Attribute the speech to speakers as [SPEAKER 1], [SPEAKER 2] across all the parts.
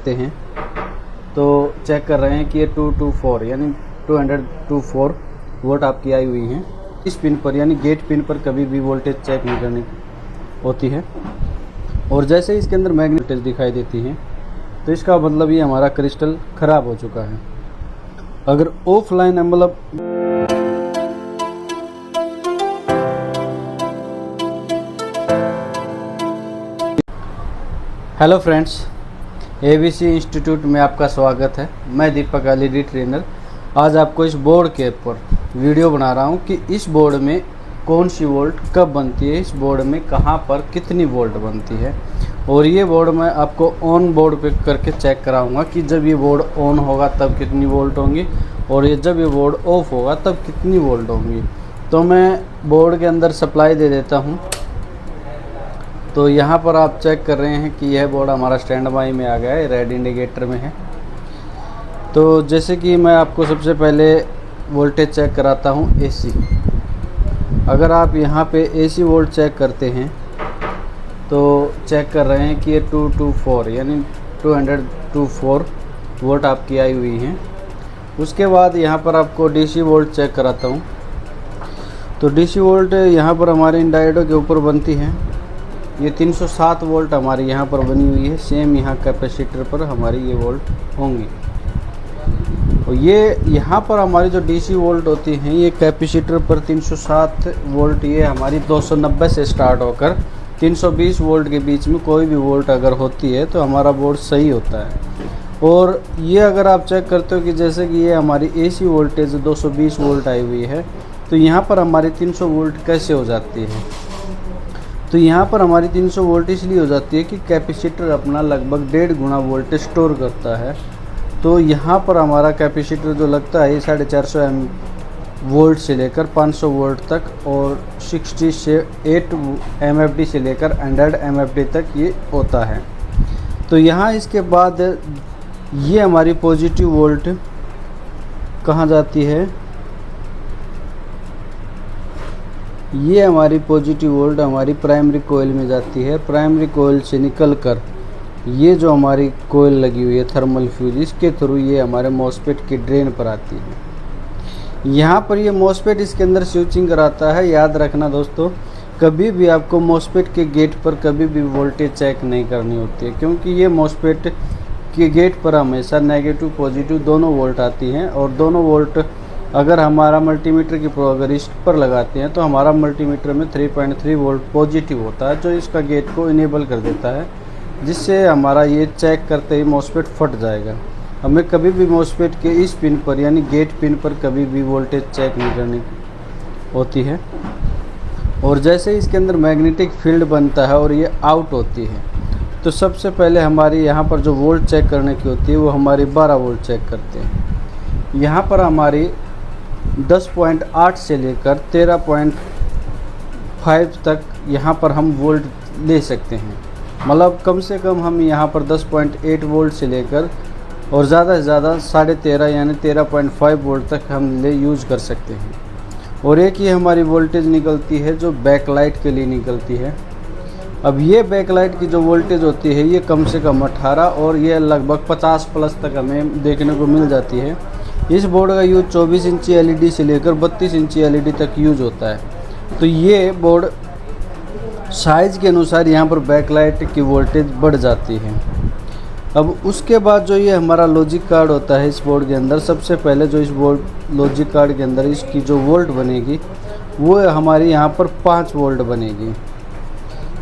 [SPEAKER 1] करते हैं तो चेक कर रहे हैं कि ये 224 यानी 224 वोल्ट आपकी आई हुई हैं। इस पिन पर यानी गेट पिन पर कभी भी वोल्टेज चेक नहीं करनी होती है। और जैसे ही इसके अंदर मैग्नेटिक दिखाई देती है तो इसका मतलब ये हमारा क्रिस्टल ख़राब हो चुका है। अगर ऑफलाइन मतलब हेलो फ्रेंड्स, एबीसी इंस्टीट्यूट में आपका स्वागत है। मैं दीपक एलईडी ट्रेनर। आज आपको इस बोर्ड के ऊपर वीडियो बना रहा हूं कि इस बोर्ड में कौन सी वोल्ट कब बनती है, इस बोर्ड में कहां पर कितनी वोल्ट बनती है। और ये बोर्ड मैं आपको ऑन बोर्ड पे करके चेक कराऊंगा कि जब ये बोर्ड ऑन होगा तब कितनी वोल्ट होंगी और ये जब ये बोर्ड ऑफ होगा तब कितनी वोल्ट होंगी। तो मैं बोर्ड के अंदर सप्लाई दे देता हूँ। तो यहाँ पर आप चेक कर रहे हैं कि यह बोर्ड हमारा स्टैंड बाई में आ गया है, रेड इंडिकेटर में है। तो जैसे कि मैं आपको सबसे पहले वोल्टेज चेक कराता हूँ एसी। अगर आप यहाँ पे एसी वोल्ट चेक करते हैं तो चेक कर रहे हैं कि ये 224 यानी 224 वोल्ट आपकी आई हुई हैं। उसके बाद यहाँ पर आपको डीसी वोल्ट चेक कराता हूँ। तो डीसी वोल्ट यहाँ पर हमारे इन डायोडों के ऊपर बनती है। ये 307 वोल्ट हमारी यहाँ पर बनी हुई है। सेम यहाँ कैपेसिटर पर हमारी ये वोल्ट होंगी। और ये यहाँ पर हमारी जो डीसी वोल्ट होती हैं ये कैपेसिटर पर 307 वोल्ट, ये हमारी 290 से स्टार्ट होकर 320 वोल्ट के बीच में कोई भी वोल्ट अगर होती है तो हमारा बोर्ड सही होता है। और ये अगर आप चेक करते हो कि जैसे कि ये हमारी एसी वोल्टेज 220 वोल्ट आई हुई है तो यहाँ पर हमारी 300 वोल्ट कैसे हो जाती है। तो यहाँ पर हमारी 300 वोल्ट इसलिए हो जाती है कि कैपेसिटर अपना लगभग 1.5 गुना वोल्टेज स्टोर करता है। तो यहाँ पर हमारा कैपेसिटर जो लगता है 450 वोल्ट से लेकर 500 वोल्ट तक और 68 MFD से लेकर 100 MFD तक ये होता है। तो यहाँ इसके बाद ये हमारी पॉजिटिव वोल्ट कहाँ जाती है, ये हमारी पॉजिटिव वोल्ट हमारी प्राइमरी कोयल में जाती है। प्राइमरी कोयल से निकलकर ये जो हमारी कोयल लगी हुई है थर्मल फ्यूज, इसके थ्रू ये हमारे मॉसफेट की ड्रेन पर आती है। यहाँ पर ये मॉसफेट इसके अंदर स्विचिंग कराता है। याद रखना दोस्तों, कभी भी आपको मॉसफेट के गेट पर कभी भी वोल्टेज चेक नहीं करनी होती है, क्योंकि ये मॉसफेट के गेट पर हमेशा नेगेटिव पॉजिटिव दोनों वोल्ट आती हैं। और दोनों वोल्ट अगर हमारा मल्टीमीटर की अगर इस पर लगाते हैं तो हमारा मल्टीमीटर में 3.3 वोल्ट पॉजिटिव होता है, जो इसका गेट को इनेबल कर देता है, जिससे हमारा ये चेक करते ही मॉसफेट फट जाएगा। हमें कभी भी मॉसफेट के इस पिन पर यानी गेट पिन पर कभी भी वोल्टेज चेक नहीं करनी होती है। और जैसे इसके अंदर मैग्नेटिक फील्ड बनता है और ये आउट होती है तो सबसे पहले हमारी यहाँ पर जो वोल्ट चेक करने की होती है वो हमारी 12 वोल्ट चेक करते हैं। यहाँ पर हमारी 10.8 से लेकर 13.5 तक यहाँ पर हम वोल्ट ले सकते हैं। मतलब कम से कम हम यहाँ पर 10.8 वोल्ट से लेकर और ज़्यादा से ज़्यादा 13.5 यानी 13.5 वोल्ट तक हम यूज़ कर सकते हैं। और एक ये हमारी वोल्टेज निकलती है जो बैकलाइट के लिए निकलती है। अब ये बैकलाइट की जो वोल्टेज होती है ये कम से कम 18 और ये लगभग 50 प्लस तक हमें देखने को मिल जाती है। इस बोर्ड का यूज़ 24 इंची एलईडी से लेकर 32 इंची एलईडी तक यूज़ होता है। तो ये बोर्ड साइज़ के अनुसार यहाँ पर बैकलाइट की वोल्टेज बढ़ जाती है। अब उसके बाद जो ये हमारा लॉजिक कार्ड होता है इस बोर्ड के अंदर, सबसे पहले जो इस बोर्ड लॉजिक कार्ड के अंदर इसकी जो वोल्ट बनेगी वो हमारी यहाँ पर 5 वोल्ट बनेगी।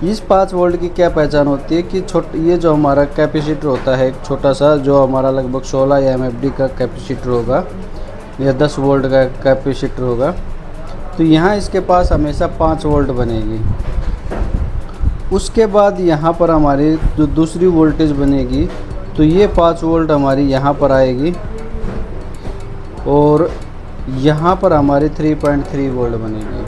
[SPEAKER 1] इस 5 वोल्ट की क्या पहचान होती है कि ये जो हमारा कैपेसिटर होता है एक छोटा सा, जो हमारा लगभग 16 MFD का कैपेसिटर होगा या 10 वोल्ट का कैपेसिटर होगा, तो यहाँ इसके पास हमेशा 5 वोल्ट बनेगी। उसके बाद यहाँ पर हमारी जो दूसरी वोल्टेज बनेगी तो ये 5 वोल्ट हमारी यहाँ पर आएगी और यहाँ पर हमारी 3.3 वोल्ट बनेगी।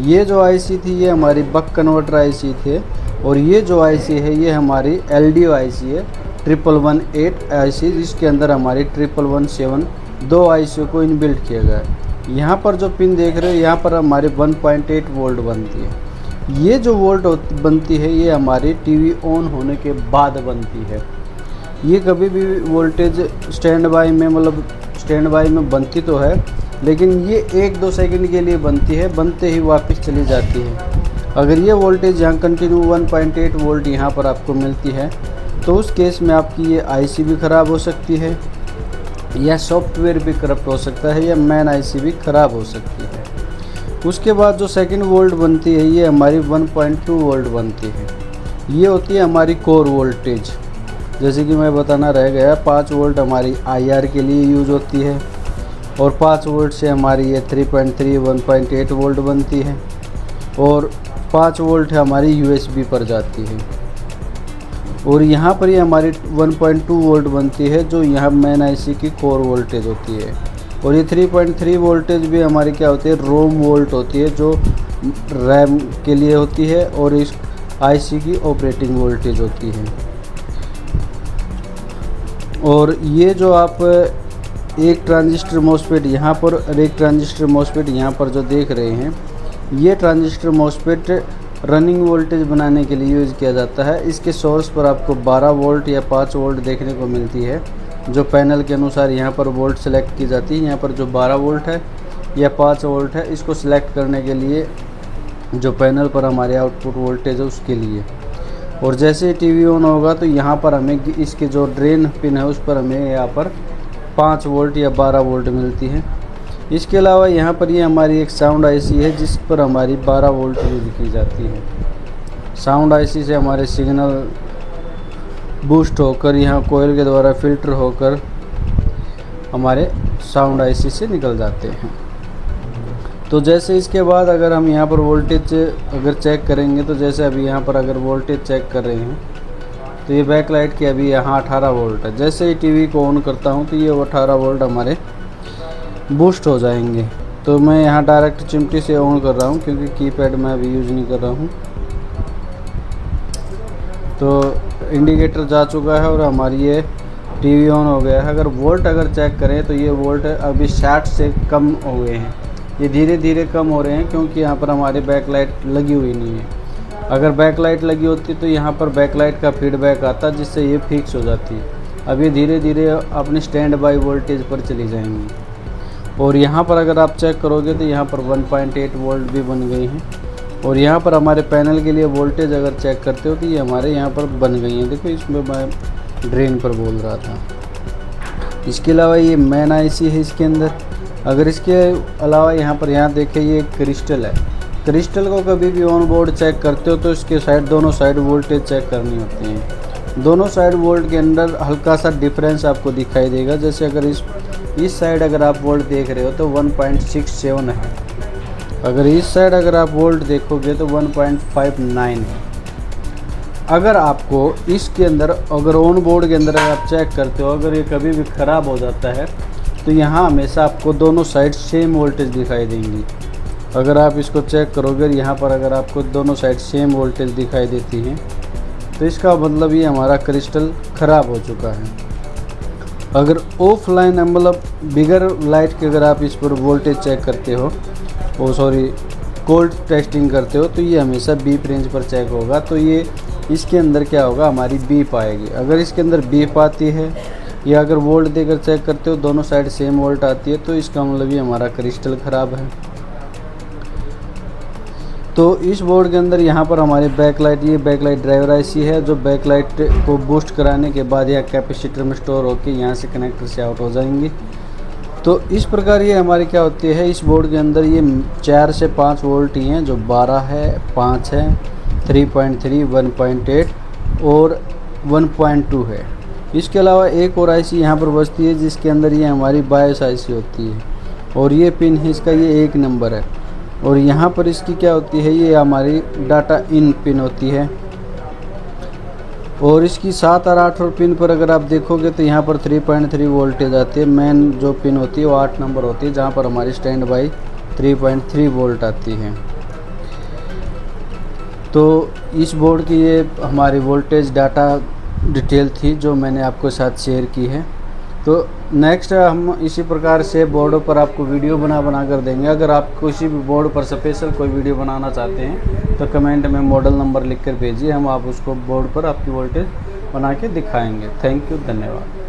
[SPEAKER 1] ये जो आईसी थी ये हमारी बक कन्वर्टर आईसी थे और ये जो आईसी है ये हमारी LDO आईसी है 1118 आईसी, जिसके अंदर हमारी 1117 दो आईसी को इनबिल्ट किया गया है। यहाँ पर जो पिन देख रहे हो यहाँ पर हमारी 1.8 वोल्ट बनती है। ये जो वोल्ट बनती है ये हमारी टीवी ऑन होने के बाद बनती है। ये कभी भी वोल्टेज स्टैंड बाई में, मतलब स्टैंड बाई में बनती तो है, लेकिन ये 1-2 सेकंड के लिए बनती है, बनते ही वापस चली जाती है। अगर ये वोल्टेज यहाँ कंटिन्यू 1.8 वोल्ट यहाँ पर आपको मिलती है तो उस केस में आपकी ये आईसी भी ख़राब हो सकती है, या सॉफ्टवेयर भी करप्ट हो सकता है, या मेन आईसी भी ख़राब हो सकती है। उसके बाद जो सेकंड वोल्ट बनती है ये हमारी 1.2 वोल्ट बनती है। ये होती है हमारी कोर वोल्टेज। जैसे कि मैं बताना रह गया, 5 वोल्ट हमारी आईआर के लिए यूज़ होती है, और 5 वोल्ट से हमारी ये 3.3 1.8 वोल्ट बनती है, और 5 वोल्ट हमारी यूएसबी पर जाती है। और यहाँ पर ये हमारी 1.2 वोल्ट बनती है, जो यहाँ मेन आईसी की कोर वोल्टेज होती है। और ये 3.3 वोल्टेज भी हमारी क्या होती है, रोम वोल्ट होती है, जो रैम के लिए होती है, और इस आईसी की ऑपरेटिंग वोल्टेज होती है। और ये जो आप एक ट्रांजिस्टर मॉसफेट यहाँ पर और एक ट्रांजिस्टर मॉसफेट यहाँ पर जो देख रहे हैं, ये ट्रांजिस्टर मॉसफेट रनिंग वोल्टेज बनाने के लिए यूज़ किया जाता है। इसके सोर्स पर आपको 12 वोल्ट या 5 वोल्ट देखने को मिलती है, जो पैनल के अनुसार यहाँ पर वोल्ट सेलेक्ट की जाती है। यहाँ पर जो 12 वोल्ट है या 5 वोल्ट है, इसको सिलेक्ट करने के लिए जो पैनल पर हमारे आउटपुट वोल्टेज है उसके लिए। और जैसे टीवी ऑन होगा तो यहाँ पर हमें इसके जो ड्रेन पिन है उस पर हमें यहाँ पर 5 वोल्ट या 12 वोल्ट मिलती है। इसके अलावा यहाँ पर ये हमारी एक साउंड आईसी है जिस पर हमारी 12 वोल्ट यूज की जाती है। साउंड आईसी से हमारे सिग्नल बूस्ट होकर यहाँ कोयल के द्वारा फिल्टर होकर हमारे साउंड आईसी से निकल जाते हैं। तो जैसे इसके बाद अगर हम यहाँ पर वोल्टेज अगर चेक करेंगे, तो जैसे अभी यहाँ पर अगर वोल्टेज चेक कर रहे हैं तो ये बैकलाइट की अभी यहाँ 18 वोल्ट है। जैसे ही टीवी को ऑन करता हूँ तो ये 18 वोल्ट हमारे बूस्ट हो जाएंगे। तो मैं यहाँ डायरेक्ट चिमटी से ऑन कर रहा हूँ क्योंकि कीपैड मैं अभी यूज़ नहीं कर रहा हूँ। तो इंडिकेटर जा चुका है और हमारी ये टीवी ऑन हो गया है। अगर वोल्ट अगर चेक करें तो ये वोल्ट अभी 60 से कम हो गए हैं। ये धीरे धीरे कम हो रहे हैं क्योंकि यहाँ पर हमारी बैकलाइट लगी हुई नहीं है। अगर बैकलाइट लगी होती तो यहाँ पर बैकलाइट का फीडबैक आता जिससे ये फिक्स हो जाती है। अब ये धीरे धीरे अपने स्टैंड बाई वोल्टेज पर चली जाएंगी। और यहाँ पर अगर आप चेक करोगे तो यहाँ पर 1.8 वोल्ट भी बन गई हैं। और यहाँ पर हमारे पैनल के लिए वोल्टेज अगर चेक करते हो तो ये हमारे यहाँ पर बन गई हैं। देखो इसमें मैं ड्रेन पर बोल रहा था। इसके अलावा ये मेन आईसी है इसके अंदर। अगर इसके अलावा यहाँ पर देखें ये क्रिस्टल है। क्रिस्टल को कभी भी ऑन बोर्ड चेक करते हो तो इसके साइड दोनों साइड वोल्टेज चेक करनी होती है। दोनों साइड वोल्ट के अंदर हल्का सा डिफरेंस आपको दिखाई देगा। जैसे अगर इस साइड अगर आप वोल्ट देख रहे हो तो 1.67 है। अगर इस साइड अगर आप वोल्ट देखोगे तो 1.59 है। अगर आपको इसके अंदर अगर ऑन बोर्ड के अंदर आप चेक करते हो, अगर ये कभी भी ख़राब हो जाता है तो यहाँ हमेशा आपको दोनों साइड सेम वोल्टेज दिखाई देंगी। अगर आप इसको चेक करोगे यहाँ पर अगर आपको दोनों साइड सेम वोल्टेज दिखाई देती हैं तो इसका मतलब ये हमारा क्रिस्टल ख़राब हो चुका है। अगर ऑफलाइन मतलब बिगर लाइट के अगर आप इस पर वोल्टेज चेक करते हो कोल्ड टेस्टिंग करते हो तो ये हमेशा बीप रेंज पर चेक होगा। तो ये इसके अंदर क्या होगा, हमारी बीप आएगी। अगर इसके अंदर बीप आती है या अगर वोल्ट देकर चेक करते हो दोनों साइड सेम वोल्ट आती है तो इसका मतलब ये हमारा क्रिस्टल ख़राब है। तो इस बोर्ड के अंदर यहाँ पर हमारी बैकलाइट, ये बैकलाइट ड्राइवर आईसी है जो बैकलाइट को बूस्ट कराने के बाद यह कैपेसिटर में स्टोर होकर यहाँ से कनेक्टर से आउट हो जाएंगी। तो इस प्रकार ये हमारी क्या होती है, इस बोर्ड के अंदर ये 4 से 5 वोल्ट ही हैं, जो 12 है, 5 है, 3.3, 1.8 और 1.2 है। इसके अलावा एक और आईसी यहाँ पर बचती है जिसके अंदर ये हमारी बायस आईसी होती है और ये पिन है इसका, ये 1 नंबर है। और यहाँ पर इसकी क्या होती है, ये हमारी डाटा इन पिन होती है। और इसकी 7 और 8 और पिन पर अगर आप देखोगे तो यहाँ पर 3.3 वोल्टेज आती है। मेन जो पिन होती है वो 8 नंबर होती है जहाँ पर हमारी स्टैंड बाई 3.3 वोल्ट आती है। तो इस बोर्ड की ये हमारी वोल्टेज डाटा डिटेल थी जो मैंने आपके साथ शेयर की है। तो नेक्स्ट हम इसी प्रकार से बोर्डों पर आपको वीडियो बना कर देंगे। अगर आप किसी भी बोर्ड पर स्पेशल कोई वीडियो बनाना चाहते हैं तो कमेंट में मॉडल नंबर लिख कर भेजिए, हम आप उसको बोर्ड पर आपकी वोल्टेज बना के दिखाएंगे। थैंक यू, धन्यवाद।